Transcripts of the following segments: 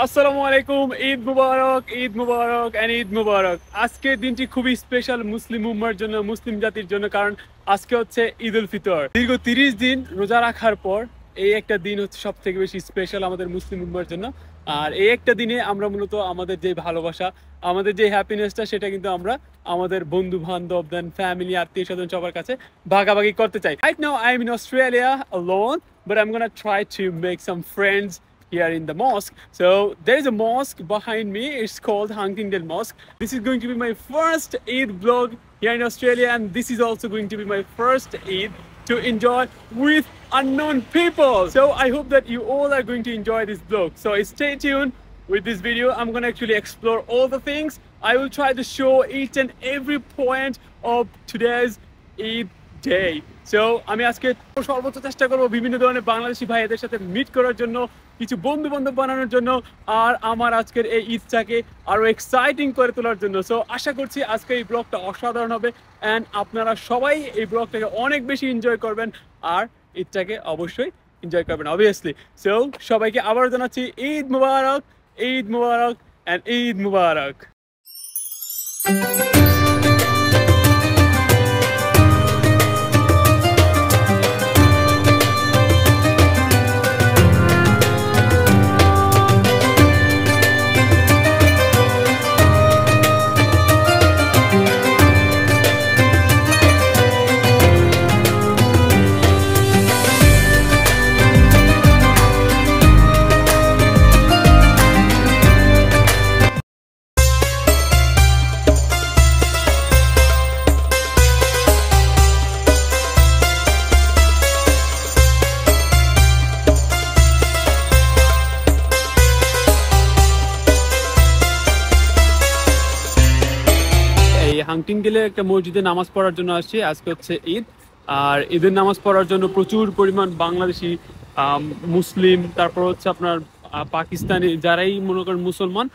আসসালামু আলাইকুম, ঈদ মুবারক, ঈদ মুবারক এন্ড ঈদ মুবারক। আজকের দিনটি খুবই স্পেশাল মুসলিম উম্মার জন্য, মুসলিম জাতির জন্য, কারণ আজকে হচ্ছে ঈদ উল ফিতর। দীর্ঘ 30 দিন রোজা রাখার পর এই একটা দিন হচ্ছে সব থেকে বেশি স্পেশাল আমাদের মুসলিম উম্মার জন্য। আর এই একটা দিনে আমরা মূলত আমাদের যে ভালোবাসা, আমাদের যে হ্যাপিনেসটা, সেটা কিন্তু আমরা আমাদের বন্ধু বান্ধব, দেন ফ্যামিলি, আত্মীয় স্বজন সবার কাছে ভাগাভাগি করতে চাই। Right now I am in Australia alone, but I'm gonna try to make some friends here in the mosque. So there is a mosque behind me. It's called Huntingdale Mosque. This is going to be my first Eid vlog here in Australia, and this is also going to be my first Eid to enjoy with unknown people. So I hope that you all are going to enjoy this vlog. So stay tuned with this video. I'm going to actually explore all the things. I will try to show each and every point of today's Eid day. So আমি আজকে সর্বোচ্চ চেষ্টা করব বিভিন্ন ধরনের বাংলাদেশি ভাইদের সাথে meet করার জন্য, কিছু বন্ধু বান্ধব বানানোর জন্য, আর আমার আজকের এই ঈদটাকে আরো এক্সাইটিং করে তোলার জন্য। সো আশা করছি আজকের এই ব্লগটা অসাধারণ হবে এন্ড আপনারা সবাই এই ব্লগটাকে অনেক বেশি এনজয় করবেন আর ঈদটাকে অবশ্যই এনজয় করবেন অবভিয়াসলি। সো সবাইকে আবার জানাচ্ছি ঈদ মুবারক, ঈদ মুবারক এন্ড ঈদ মুবারক। হাংটিংডেলে একটা মসজিদে নামাজ পড়ার জন্য আসছি। আজকে হচ্ছে ঈদ, আর ঈদের নামাজ পড়ার জন্য প্রচুর পরিমাণ বাংলাদেশি, মুসলিম, তারপর হচ্ছে আপনার পাকিস্তানি, যারাই মনে করেন মুসলমান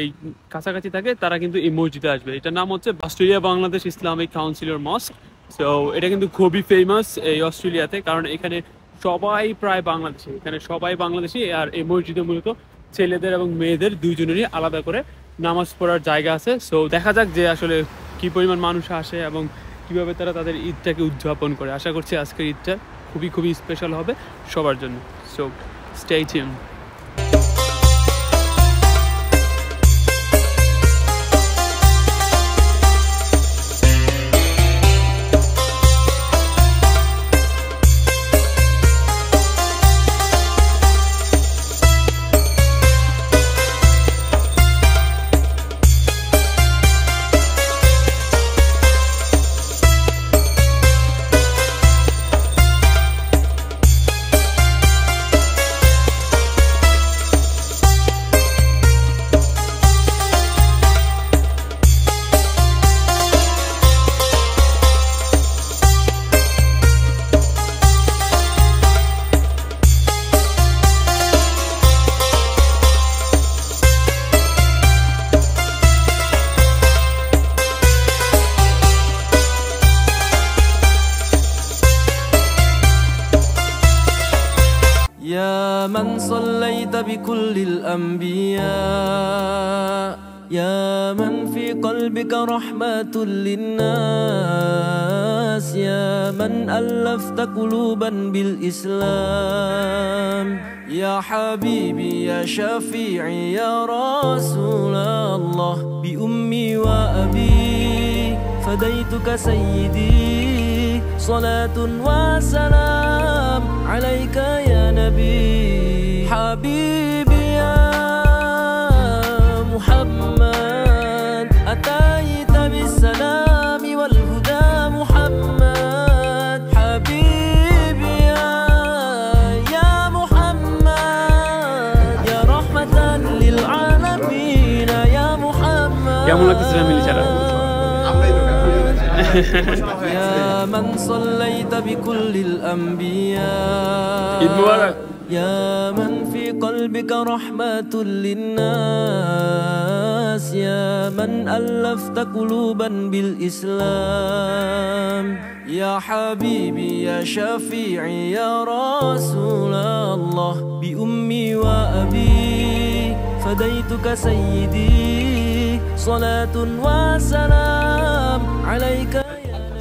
এই কাছাকাছি থাকে, তারা কিন্তু এই মসজিদে আসবে। এটার নাম হচ্ছে Australia Bangladesh Islamic councillor mosque. So এটা কিন্তু খুবই ফেমাস এই অস্ট্রেলিয়াতে, কারণ এখানে সবাই প্রায় বাংলাদেশি, এখানে সবাই বাংলাদেশি। আর এই মসজিদে মূলত ছেলেদের এবং মেয়েদের দুইজনেরই আলাদা করে নামাজ পড়ার জায়গা আছে। সো দেখা যাক যে আসলে কি পরিমাণ মানুষ আসে এবং কিভাবে তারা তাদের ঈদটাকে উদযাপন করে। আশা করছি আজকের ঈদটা খুবই খুবই স্পেশাল হবে সবার জন্য। So stay tuned. يا من صليت بكل الأنبياء، يا من في قلبك رحمة للناس، يا من ألفت قلوبا بالإسلام، يا حبيبي يا شفيعي يا رسول الله، بأمي وأبي فديتك سيدي، صلاة وسلام عليك يا نبي، حبيبي يا محمد، أتيت بالسلام والهدى محمد، حبيبي يا محمد، يا رحمة للعالمين يا محمد، يا من صليت بكل الأنبياء، يا من في قلبك رحمة للناس، يا من ألفت قلوبا بالإسلام، يا حبيبي يا شفيعي يا رسول الله، بأمي وأبي فديتك سيدي صلاة وسلام عليك.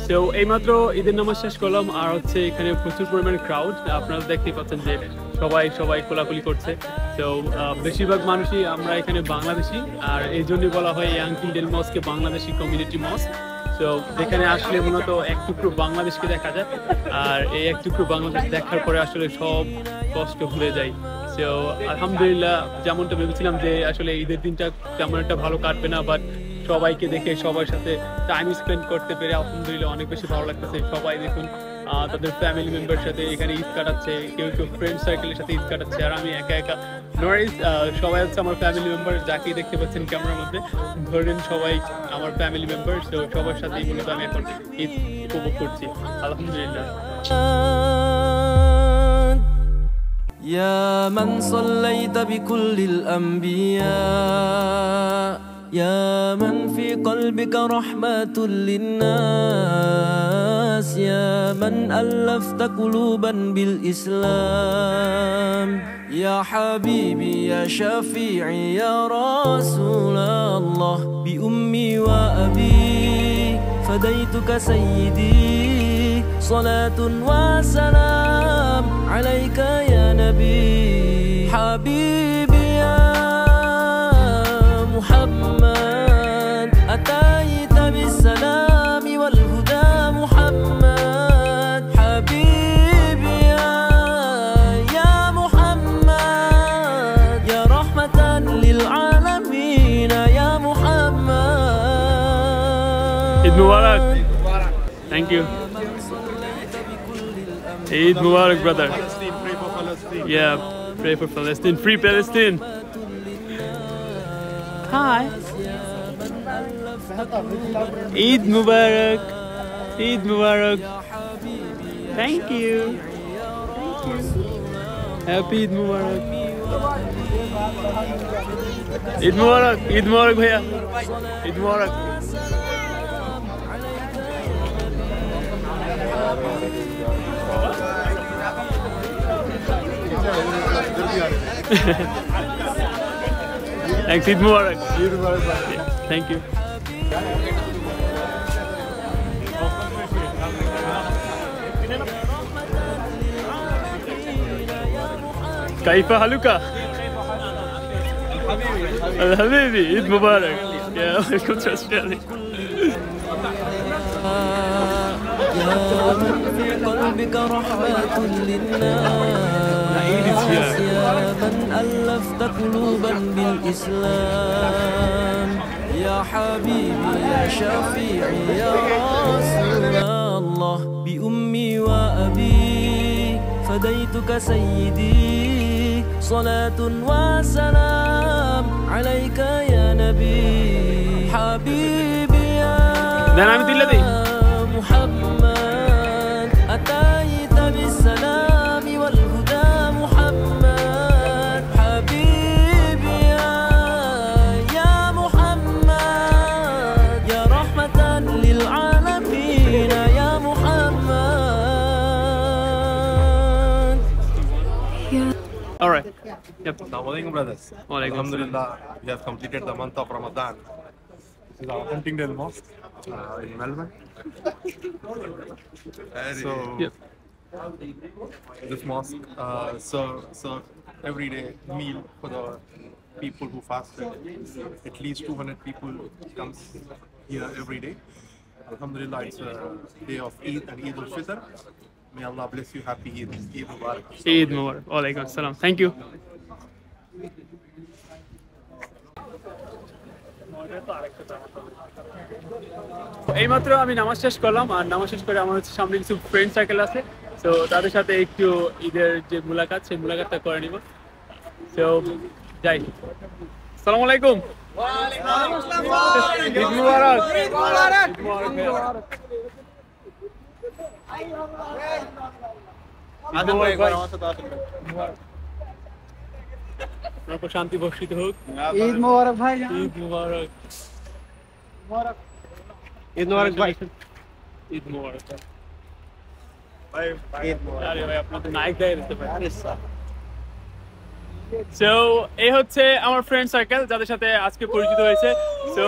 তো এইমাত্র ঈদের নামাজ শেষ করলাম আর হচ্ছে এখানে প্রচুর পরিমাণে ক্রাউড, আপনারা দেখতেই পাচ্ছেন যে সবাই কোলাকুলি করছে। তো বেশিরভাগ মানুষই আমরা এখানে বাংলাদেশি, আর এই জন্যই বলা হয় ইয়াং চিলড্রেন মস্ককে বাংলাদেশি কমিউনিটি মস্ক। তো যেখানে আসলে মূলত এক টুকরো বাংলাদেশকে দেখা যায়, আর এই এক টুকরো বাংলাদেশ দেখার পরে আসলে সব কষ্ট ভুলে যায়। তো আলহামদুলিল্লাহ, যেমনটা ভেবেছিলাম যে আসলে ঈদের দিনটা তেমন একটা ভালো কাটবে না, বাট সবাইকে দেখে সবার সাথে টাইম স্পেন্ড করতে পেরে আলহামদুলিল্লাহ অনেক বেশি ভালো লাগতেছে। সবাই দেখুন তাদের ফ্যামিলি মেম্বার সাথে এখানে ঈদ কাটাচ্ছে, কেউ ফ্রেন্ড সার্কেলের সাথে ঈদ কাটাচ্ছে, আর আমি একা একা নরিস। সবাই হচ্ছে আমার ফ্যামিলি মেম্বার, যাকেই দেখতে পাচ্ছেন ক্যামেরার মধ্যে ধরেন সবাই আমার ফ্যামিলি মেম্বার। তো সবার সাথেই মূলত আমি এখন ঈদ উপভোগ করছি আলহামদুলিল্লাহ। يا من صليت بكل الأنبياء يا من في قلبك رحمة للناس يا من ألفت قلوبا بالإسلام يا حبيبي يا شفيعي يا رسول الله بأمي وأبي فديتك سيدي صلاة وسلام عليك يا نبي حبيبي يا محمد أتيت بالسلام والهدى محمد حبيبي يا محمد يا رحمة للعالمين يا محمد. Eid Mubarak. Thank you. Eid Mubarak, brother. Palestine, pray for Palestine. Yeah, pray for Palestine. Free Palestine. Hi. Eid Mubarak. Eid Mubarak. Thank you. Happy Eid Mubarak. Eid Mubarak. Eid Mubarak, bhaiya. Eid Mubarak. Thanks, Eid Mubarak. Eid Mubarak. Thank you. كيف حالك؟ الحبيبي عيد مبارك. يا welcome to Australia. يا من في قلبك رحمة للناس يا من ألفت قلوبا بالإسلام يا حبيبي يا شفيعي يا رسول الله بأمي وأبي فديتك سيدي صلاة وسلام عليك يا نبي حبيبي يا محمد أتيت بالسلام والهدى محمد حبيبي يا محمد يا رحمة للعالمين يا محمد. All right. Yep. Assalamualaikum, brothers. Walaikum Alhamdulillah, we have completed the month of Ramadan. This is our Huntingdale Mosque in Melbourne. Yep. This mosque serves everyday meal for the people who fasted. At least 200 people comes here every day. Alhamdulillah, it's a day of Eid and Eid al-Fitr. May Allah bless you. Happy Eid. Eid Mubarak. Eid Mubarak. Walaikum salam. Thank you. এইমাত্র আমি নামাজ শেষ করলাম, আর নামাজ শেষ করে আমার হচ্ছে সামনে কিছু ফ্রেন্ড সার্কেল আছে, তো তাদের সাথে একটু ঈদের যে মুলাকাত সেই মুলাকাতটা করে নিব। তো যাই। আসসালামু আলাইকুম। ঈদ মুবারক। শান্তি বর্ষিত হোক। ঈদ মোবারক ভাই। ঈদ মুবারক। ঈদ মোবারক ভাই। ঈদ মুবারক Bye. ঈদ মোবারক। আরে ভাই, আপনার তো নায়ক দাঁড়িয়ে দিতে পারে। আরে স্যার সো এই হচ্ছে আমার ফ্রেন্ড সার্কেল যাদের সাথে আজকে পরিচিত হয়েছে। সো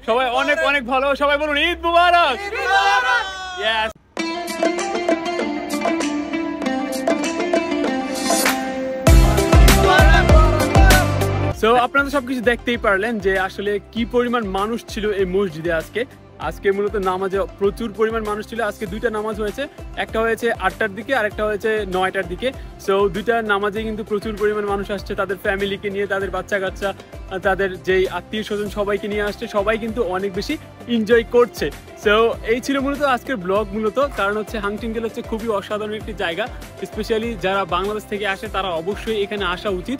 সবাই অনেক অনেক ভালো, সবাই বলুন ঈদ মুবারক। Yes. সো আপনারা তো সবকিছু দেখতেই পারলেন যে আসলে কি পরিমাণ মানুষ ছিল এই মসজিদে আজকে মূলত নামাজে প্রচুর পরিমাণ মানুষ ছিল। আজকে দুইটা নামাজ হয়েছে, একটা হয়েছে 8টার দিকে আর একটা হয়েছে 9টার দিকে। সো দুইটা নামাজে কিন্তু প্রচুর পরিমাণ মানুষ আসছে, তাদের ফ্যামিলিকে নিয়ে, তাদের বাচ্চা কাচ্চা, তাদের যেই আত্মীয় স্বজন সবাইকে নিয়ে আসছে, সবাই কিন্তু অনেক বেশি এনজয় করছে। সো এই ছিল মূলত আজকের ব্লগ মূলত, কারণ হচ্ছে হাংটিংগেল হচ্ছে খুবই অসাধারণ একটি জায়গা। স্পেশালি যারা বাংলাদেশ থেকে আসে তারা অবশ্যই এখানে আসা উচিত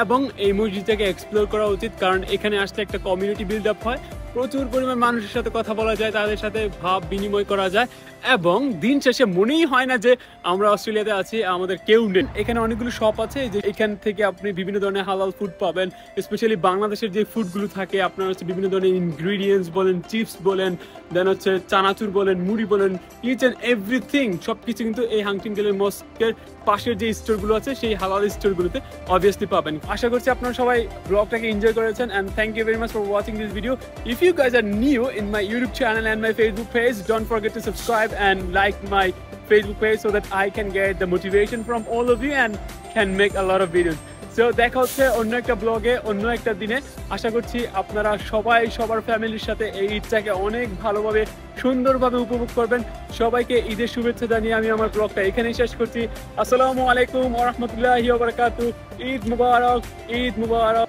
এবং এই মসজিদটাকে এক্সপ্লোর করা উচিত, কারণ এখানে আসলে একটা কমিউনিটি বিল্ড আপ হয়, প্রচুর পরিমাণ মানুষের সাথে কথা বলা যায়, তাদের সাথে ভাব বিনিময় করা যায় এবং দিন শেষে মনেই হয় না যে আমরা অস্ট্রেলিয়াতে আছি, আমাদের কেউ নেই। এখানে অনেকগুলো শপ আছে যে এখান থেকে আপনি বিভিন্ন ধরনের হালাল ফুড পাবেন। স্পেশালি বাংলাদেশের যে ফুডগুলো থাকে আপনার হচ্ছে বিভিন্ন ধরনের ইনগ্রিডিয়েন্টস বলেন, চিপস বলেন, দেন হচ্ছে চানাচুর বলেন, মুড়ি বলেন, ইচ অ্যান্ড এভরিথিং সবকিছু কিন্তু এই হাংটিংগেলের মস্কের পাশের যে স্টোরগুলো আছে সেই হালাল স্টোরগুলোতে অবভিয়াসলি পাবেন। আশা করছি আপনারা সবাই ব্লগটাকে এনজয় করেছেন and thank you very much for watching this video. If you guys are new in my YouTube channel and my Facebook page, don't forget to subscribe and like my Facebook page so that I can get the motivation from all of you and can make a lot of videos. So দেখা হচ্ছে অন্য একটা ব্লগে অন্য একটা দিনে। আশা করছি আপনারা সবাই সবার ফ্যামিলির সাথে এই ঈদটাকে অনেক ভালোভাবে সুন্দরভাবে উপভোগ করবেন। সবাইকে ঈদের শুভেচ্ছা জানিয়ে আমি আমার ব্লগটা এখানেই শেষ করছি। আসসালামু আলাইকুম ওয়া রাহমাতুল্লাহি ওয়া বারাকাতুহু। ঈদ মুবারক, ঈদ মুবারক।